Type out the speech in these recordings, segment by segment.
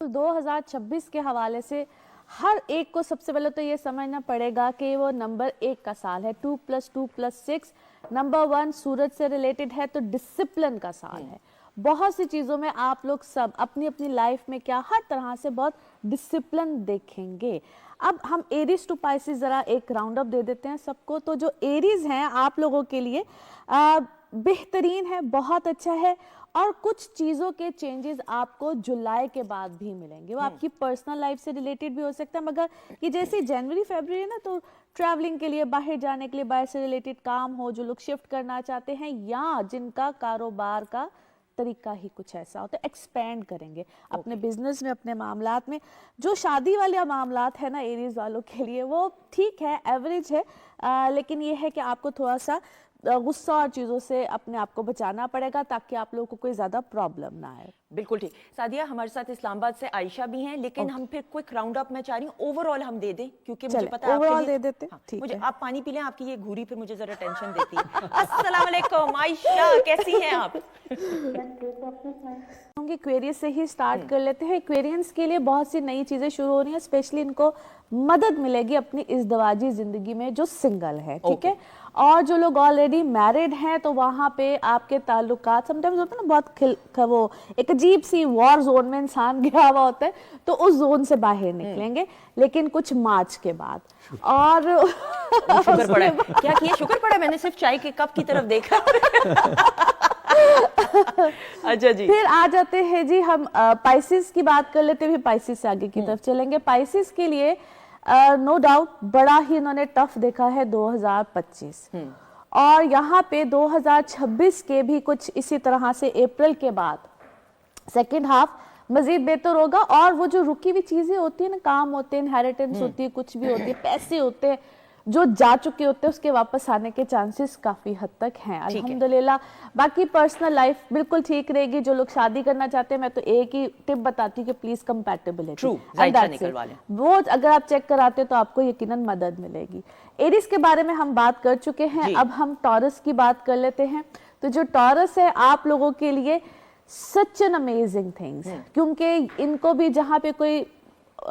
2026 के हवाले से हर एक को सबसे पहले तो ये समझना पड़ेगा कि वो नंबर 1 का साल है। 2+2+6 नंबर 1 सूरज से रिलेटेड है, तो डिसिप्लिन का साल है। बहुत सी चीज़ों में आप लोग सब अपनी अपनी लाइफ में क्या हर तरह से बहुत डिसिप्लिन देखेंगे। अब हम एरीज टू पाइसेस ज़रा एक राउंड अप दे देते हैं सबको। तो जो एरीज हैं आप लोगों के लिए बेहतरीन है, बहुत अच्छा है, और कुछ चीज़ों के चेंजेस आपको जुलाई के बाद भी मिलेंगे। वो आपकी पर्सनल लाइफ से रिलेटेड भी हो सकता है, मगर ये जैसे जनवरी फरवरी है ना, तो ट्रैवलिंग के लिए, बाहर जाने के लिए, बाहर से रिलेटेड काम हो, जो लोग शिफ्ट करना चाहते हैं या जिनका कारोबार का तरीका ही कुछ ऐसा होता है, एक्सपेंड करेंगे अपने बिजनेस में, अपने मामलात में। जो शादी वाले मामलात है ना एरीज वालों के लिए, वो ठीक है, एवरेज है, लेकिन ये है कि आपको थोड़ा सा गुस्सा और चीज़ों से अपने आप को बचाना पड़ेगा ताकि आप लोगों को कोई ज़्यादा प्रॉब्लम ना आए। बिल्कुल ठीक। सादिया, हमारे साथ इस्लामाबाद से आयशा भी हैं, लेकिन हम फिर क्विक राउंड अप मैं चाह रही हूँ ओवरऑल हम दे दें, क्योंकि मुझे पता है ओवरऑल दे देते। हाँ, ठीक मुझे है। आप पानी पी लें, आपकी ये घूरी फिर मुझे जरा टेंशन देती है। अस्सलाम वालेकुम आयशा, कैसी हैं आप? एक्वेरियस से ही स्टार्ट कर लेते हैं। एक्वेरियंस के लिए बहुत सी नई चीजें शुरू हो रही हैं, स्पेशली इनको मदद मिलेगी अपनी इज़्दिवाजी जिंदगी में जो सिंगल है, ठीक है। और जो लोग ऑलरेडी मैरिड हैं तो वहाँ पे आपके ताल्लुकात समटाइम्स होता है ना, बहुत वो एक अजीब सी वॉर जोन में इंसान गया हुआ होता है, तो उस जोन से बाहर निकलेंगे, लेकिन कुछ मार्च के बाद। और शुक्र पड़ा क्या किया, शुक्र पड़ा मैंने सिर्फ चाय के कप की तरफ देखा। अच्छा जी, फिर आ जाते हैं जी हम पाइसिस की बात कर लेते हैं, पाइसिस से आगे की तरफ चलेंगे। पाइसिस के लिए नो डाउट बड़ा ही इन्होंने टफ देखा है 2025, और यहाँ पे 2026 के भी कुछ इसी तरह से अप्रैल के बाद सेकेंड हाफ मजीद बेहतर होगा। और वो जो रुकी हुई चीजें होती है ना, काम होते हैं, इनहेरिटेंस होती है, कुछ भी होती है, पैसे होते हैं जो जा चुके होते हैं, उसके वापस आने के चांसेस काफी हद तक हैं अल्हम्दुलिल्लाह। बाकी पर्सनल लाइफ बिल्कुल ठीक रहेगी। जो लोग शादी करना चाहते हैं, मैं तो एक ही टिप बताती हूँ कि प्लीज कंपैटिबिलिटी, वो अगर आप चेक कराते हो तो आपको यकीनन मदद मिलेगी। एरीज के बारे में हम बात कर चुके हैं, अब हम टॉरस की बात कर लेते हैं। तो जो टॉरस है आप लोगों के लिए सच एन अमेजिंग थिंग्स, क्योंकि इनको भी जहाँ पे कोई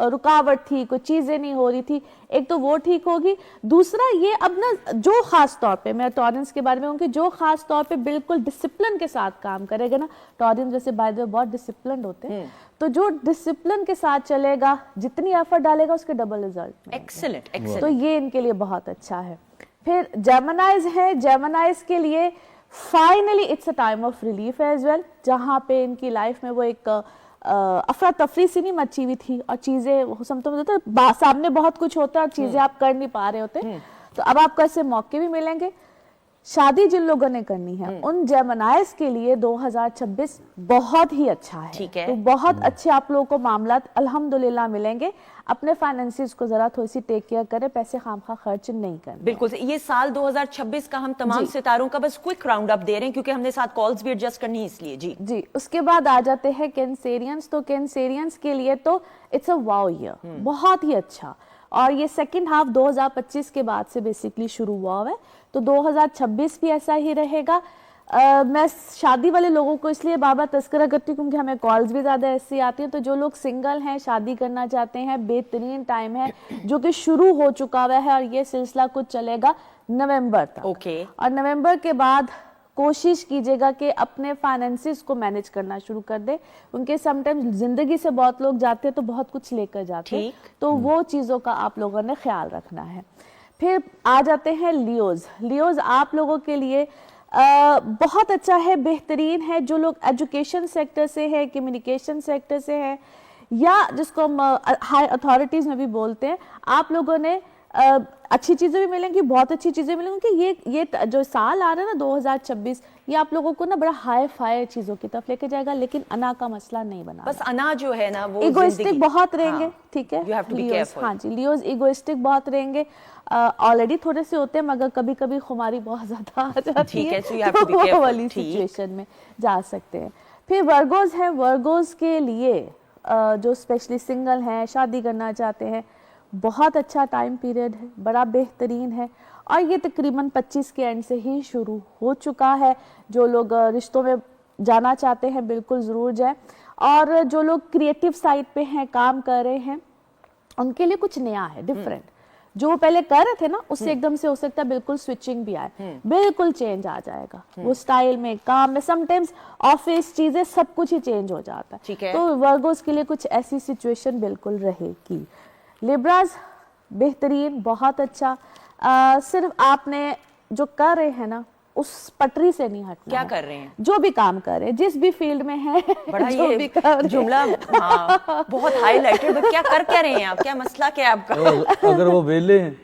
रुकावट थी, कोई चीजें नहीं हो रही थी, एक तो वो ठीक होगी। दूसरा ये अब ना जो खास तौर पे मैं टॉरेंस के बारे में कहूँगी, जो खास तौर पे बिल्कुल डिसिप्लिन के साथ काम करेगा ना, टॉरेंस जैसे बाय द वे बहुत डिसिप्लिन होते हैं, तो जो डिसिप्लिन के साथ चलेगा, जितनी एफर्ट डालेगा उसके डबल रिजल्ट। Excellent excellent. तो ये इनके लिए बहुत अच्छा है। फिर जेमिनाइज है, जेमिनाइज के लिए finally it's a time of relief as well, जहाँ पे इनकी लाइफ में वो एक अफरा तफरी सी नहीं मची हुई थी, और चीजें सामने बहुत कुछ होता है और चीजें आप कर नहीं पा रहे होते, तो अब आपको ऐसे मौके भी मिलेंगे। शादी जिन लोगों ने करनी है उन जेमिनाइज के लिए 2026 बहुत ही अच्छा है, ठीक है। तो बहुत अच्छे आप लोगों को मामलात अल्हम्दुलिल्लाह मिलेंगे। अपने फाइनेंसिस को जरा थोड़ी सी टेक केयर करें, पैसे खामखा खर्च नहीं करना। बिल्कुल, ये साल 2026 का हम तमाम सितारों का बस क्विक राउंड अप दे रहे हैं, क्योंकि हमने साथ कॉल्स भी एडजस्ट करनी है इसलिए। जी। उसके बाद आ जाते हैं कैंसेरियंस। तो कैंसेरियंस के लिए तो इट्स अ वाओ ईयर, बहुत ही अच्छा। और ये सेकंड हाफ 2025 के बाद से बेसिकली शुरू हुआ है, तो 2026 भी ऐसा ही रहेगा। मैं शादी वाले लोगों को इसलिए बाबा तस्करा करती हूँ क्योंकि हमें कॉल्स भी ज्यादा ऐसी आती हैं। तो जो लोग सिंगल हैं, शादी करना चाहते हैं, बेहतरीन टाइम है जो कि शुरू हो चुका हुआ है, और ये सिलसिला कुछ चलेगा नवंबर तक। और नवंबर के बाद कोशिश कीजिएगा कि अपने फाइनेंसिस को मैनेज करना शुरू कर दे, उनके समटाइम्स जिंदगी से बहुत लोग जाते हैं तो बहुत कुछ लेकर जाते हैं, तो वो चीजों का आप लोगों ने ख्याल रखना है। फिर आ जाते हैं लियोज। लियोज आप लोगों के लिए बहुत अच्छा है, बेहतरीन है। जो लोग एजुकेशन सेक्टर से है, कम्युनिकेशन सेक्टर से है, या जिसको हम हाई अथॉरिटीज में भी बोलते हैं, आप लोगों ने अच्छी चीजें भी मिलेंगी, बहुत अच्छी चीजें मिलेंगी, क्योंकि ये जो साल आ रहा है ना 2026, ये आप लोगों को ना बड़ा हाई फाई चीजों की तरफ लेके जाएगा, लेकिन अना का मसला नहीं बना। बस अना जो है ना वो इगोइस्टिक बहुत रहेंगे, ठीक है। You have to be careful. हाँ जी, लियोज इगोइस्टिक बहुत रहेंगे, ऑलरेडी थोड़े से होते हैं, मगर कभी कभी खुमारी बहुत ज्यादा आ जाती है, तो वो वाली सिचुएशन में जा सकते हैं। फिर वर्गोज है, वर्गोज के लिए जो स्पेशली सिंगल हैं, शादी करना चाहते हैं, बहुत अच्छा टाइम पीरियड है, बड़ा बेहतरीन है, और ये तकरीबन 25 के एंड से ही शुरू हो चुका है। जो लोग रिश्तों में जाना चाहते हैं बिल्कुल ज़रूर जाए। और जो लोग क्रिएटिव साइड पे हैं, काम कर रहे हैं, उनके लिए कुछ नया है, डिफरेंट। जो वो पहले कर रहे थे ना, उससे एकदम से हो सकता है बिल्कुल स्विचिंग भी आए, बिल्कुल चेंज आ जाएगा वो स्टाइल में, काम में, समटाइम्स ऑफिस चीजें सब कुछ ही चेंज हो जाता ठीक है। है। तो वर्गोस के लिए कुछ ऐसी सिचुएशन बिल्कुल रहेगी। लिब्राज बेहतरीन, बहुत अच्छा। सिर्फ आपने जो कर रहे हैं ना, उस पटरी से नहीं हटना। क्या है। कर रहे हैं? जो भी काम कर रहे हैं, जिस भी फील्ड में है, बड़ा जो ये भी कर रहे हैं। जुमला हाँ, बहुत हाईलाइटेड। क्या कर क्या रहे हैं आप? क्या मसला क्या है आपका? अगर वो वेले हैं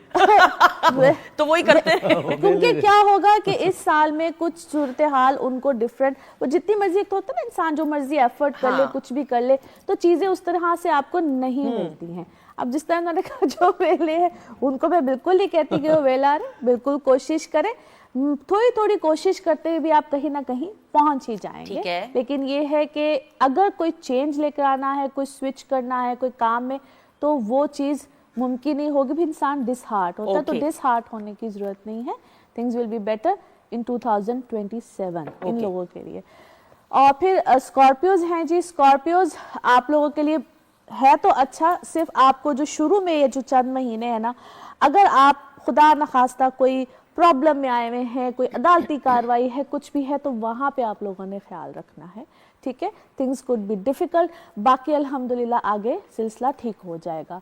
तो वही करते हैं। क्योंकि क्या होगा कि इस साल में कुछ सूरत हाल उनको डिफरेंट, वो जितनी मर्जी, एक तो होता है ना इंसान जो मर्जी एफर्ट कर ले, हाँ। कुछ भी कर ले, तो चीजें उस तरह से आपको नहीं मिलती हैं। अब जिस तरह उन्होंने कहा जो वेले हैं, उनको मैं बिल्कुल नहीं कहती कि वो वेला रहे, बिल्कुल कोशिश करें, थोड़ी थोड़ी कोशिश करते हुए भी आप कहीं ना कहीं पहुंच ही जाएंगे। ठीक है। लेकिन ये है कि अगर कोई चेंज लेकर आना है, कोई स्विच करना है कोई काम में, तो वो चीज मुमकिन नहीं होगी। भी इंसान डिसहार्ट होता है, तो Okay. डिसहार्ट होने की जरूरत नहीं है। Things will be better in 2027 in Okay. लोगों के लिए। और फिर स्कॉर्पियोज हैं जी। स्कॉर्पियोज आप लोगों के लिए है तो अच्छा, सिर्फ आपको जो शुरू में ये जो चंद महीने है ना, अगर आप खुदा न खास्ता कोई प्रॉब्लम में आए हुए हैं, कोई अदालती कार्रवाई है, कुछ भी है, तो वहां पे आप लोगों ने ख्याल रखना है। ठीक है, थिंग्स कुड बी डिफिकल्ट, बाकी अल्हम्दुलिल्लाह आगे सिलसिला ठीक हो जाएगा।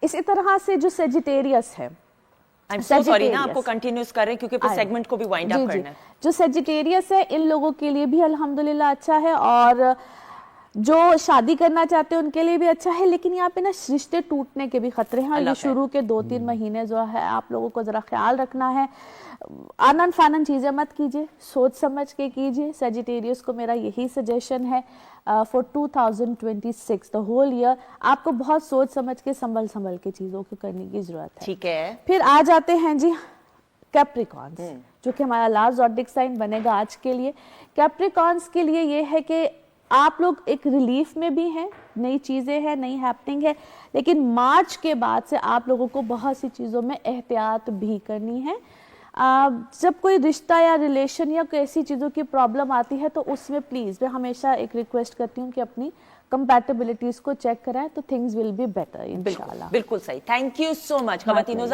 इसी तरह से जो सेजिटेरियस है, आई एम सो सॉरी ना, Sagittarius. आपको कंटिन्यूस करें क्योंकि फिर आए। सेगमेंट को भी वाइंड जी, अप जी। करना है। जो सेजिटेरियस है, इन लोगों के लिए भी अल्हम्दुलिल्लाह अच्छा है, और जो शादी करना चाहते हैं उनके लिए भी अच्छा है। लेकिन यहाँ पे ना रिश्ते टूटने के भी खतरे हैं, और अल्लाह ये शुरू के 2-3 महीने जो है आप लोगों को जरा ख्याल रखना है। आनन फानन चीजें मत कीजिए, सोच समझ के कीजिए। सेजिटेरियस को मेरा यही सजेशन है फॉर 2026 द होल ईयर। आपको बहुत सोच समझ के, संभल के चीजों को करने की जरूरत है। ठीक है। फिर आ जाते हैं जी कैप्रिकॉन्स, जो कि हमारा लास्ट ज़ोडिक साइन बनेगा आज के लिए। कैप्रिकॉन्स के लिए ये है कि आप लोग एक रिलीफ में भी हैं, नई चीज़ें हैं, नई हैपनिंग है, लेकिन मार्च के बाद से आप लोगों को बहुत सी चीज़ों में एहतियात भी करनी है। जब कोई रिश्ता या रिलेशन या कोई ऐसी चीज़ों की प्रॉब्लम आती है, तो उसमें प्लीज़ मैं हमेशा एक रिक्वेस्ट करती हूँ कि अपनी कंपैटिबिलिटीज़ को चेक कराएं, तो थिंग्स विल बी बेटर इंशाल्लाह। बिल्कुल सही। Thank you so much खवातीनो।